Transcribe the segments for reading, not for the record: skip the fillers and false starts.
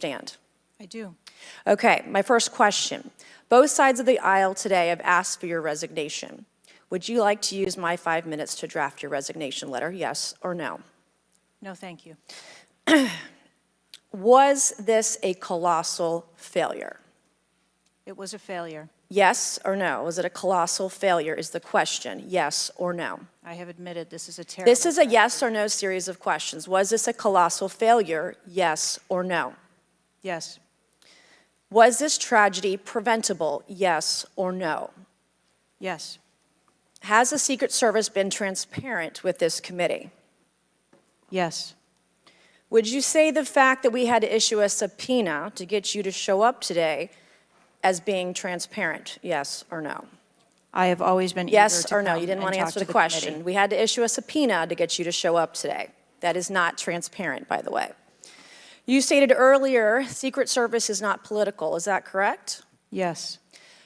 understand? I do. Okay, my first question. Both sides of the aisle today have asked for your resignation. Would you like to use my 5 minutes to draft your resignation letter, yes or no? No, thank you. Was this a colossal failure? It was a failure. Yes or no? Was it a colossal failure is the question, yes or no? I have admitted this is a terrible This is a yes or no series of questions. Was this a colossal failure, yes or no? Yes. Was this tragedy preventable, yes or no? Yes. Has the Secret Service been transparent with this committee? Yes. Would you say the fact that we had to issue a subpoena to get you to show up today as being transparent, yes or no? I have always been eager Yes to or no? come You didn't and want to talk answer to the question. committee. We had to issue a subpoena to get you to show up today. That is not transparent, by the way. You stated earlier, Secret Service is not political. Is that correct? Yes.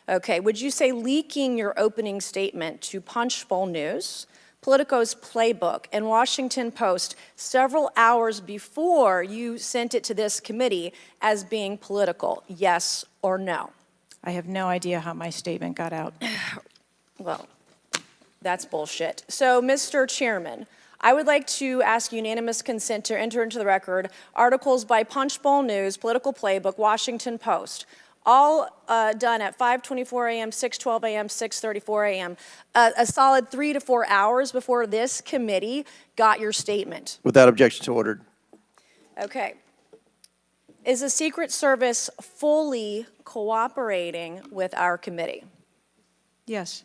Okay. Would you say leaking your opening statement to Punchbowl News, Politico's Playbook, and Washington Post several hours before you sent it to this committee as being political, yes or no? I have no idea how my statement got out. Well, that's bullshit. So, Mr. Chairman, I would like to ask unanimous consent to enter into the record articles by Punchbowl News, Political Playbook, Washington Post, all done at 5:24 a.m., 6:12 a.m., 6:34 a.m., a solid 3 to 4 hours before this committee got your statement. Without objection, so ordered. Okay. Is the Secret Service fully cooperating with our committee? Yes.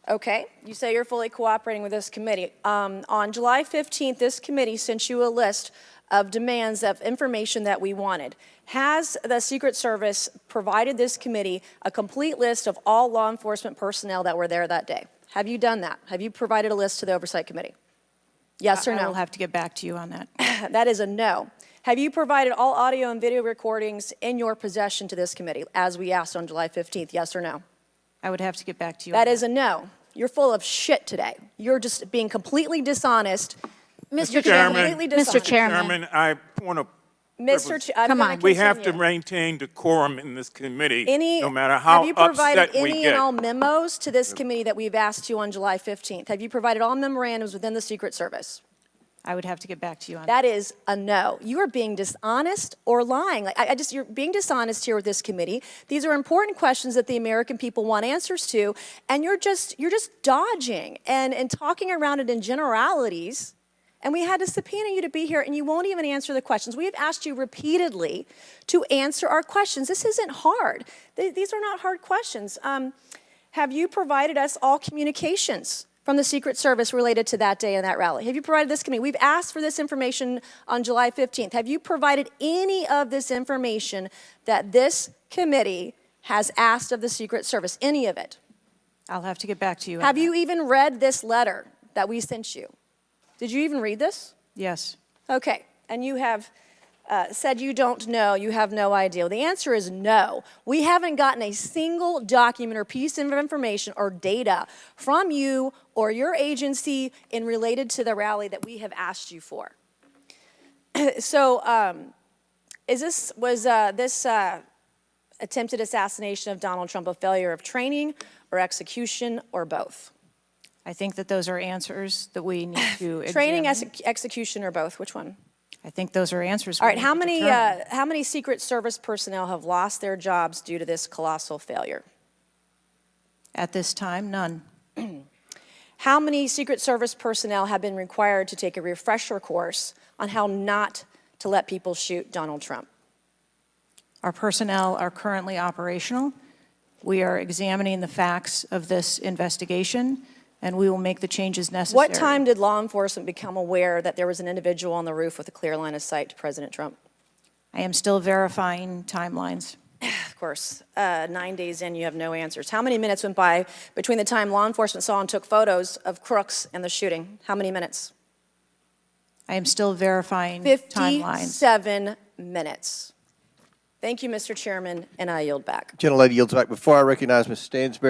Okay, you say you're fully cooperating with this committee. On July 15th, this committee sent you a list of demands of information that we wanted. Has the Secret Service provided this committee a complete list of all law enforcement personnel that were there that day? Have you done that? Have you provided a list to the Oversight Committee? Yes or no? I will have to get back to you on that. That is a no. Have you provided all audio and video recordings in your possession to this committee, as we asked on July 15th, yes or no? I would have to get back to you. That is a no. You're full of shit today. You're just being completely dishonest. Mr. Chairman, Completely dishonest. Mr. Chairman, I want to. Come on. We have to maintain decorum in this committee, no matter Have how you provided upset we any get. and all memos to this committee that we've asked you on July 15th? Have you provided all memorandums within the Secret Service? I would have to get back to you on That is a no. You are being dishonest or lying. You're being dishonest here with this committee. These are important questions that the American people want answers to, and you're just dodging and talking around it in generalities. And we had to subpoena you to be here, and you won't even answer the questions. We have asked you repeatedly to answer our questions. This isn't hard. These are not hard questions. Have you provided us all communications from the Secret Service related to that day and that rally? Have you provided this committee? We've asked for this information on July 15th. Have you provided any of this information that this committee has asked of the Secret Service? Any of it? I'll have to get back to you. Have you even read this letter that we sent you? Did you even read this? Yes. Okay, and you have said you don't know, you have no idea. Well, the answer is no. We haven't gotten a single document or piece of information or data from you or your agency in related to the rally that we have asked you for. So, was this attempted assassination of Donald Trump a failure of training or execution or both? I think that those are answers that we need to Training, examine. execution, or both? Which one? I think those are answers. All right. How many Secret Service personnel have lost their jobs due to this colossal failure? At this time, none. How many Secret Service personnel have been required to take a refresher course on how not to let people shoot Donald Trump? Our personnel are currently operational. We are examining the facts of this investigation, and we will make the changes necessary. What time did law enforcement become aware that there was an individual on the roof with a clear line of sight to President Trump? I am still verifying timelines. Of course, 9 days in, you have no answers. How many minutes went by between the time law enforcement saw and took photos of crooks and the shooting? How many minutes? I am still verifying timelines. 57 minutes. Thank you, Mr. Chairman, and I yield back. Gentlelady yields back. Before I recognize Ms. Stansberry,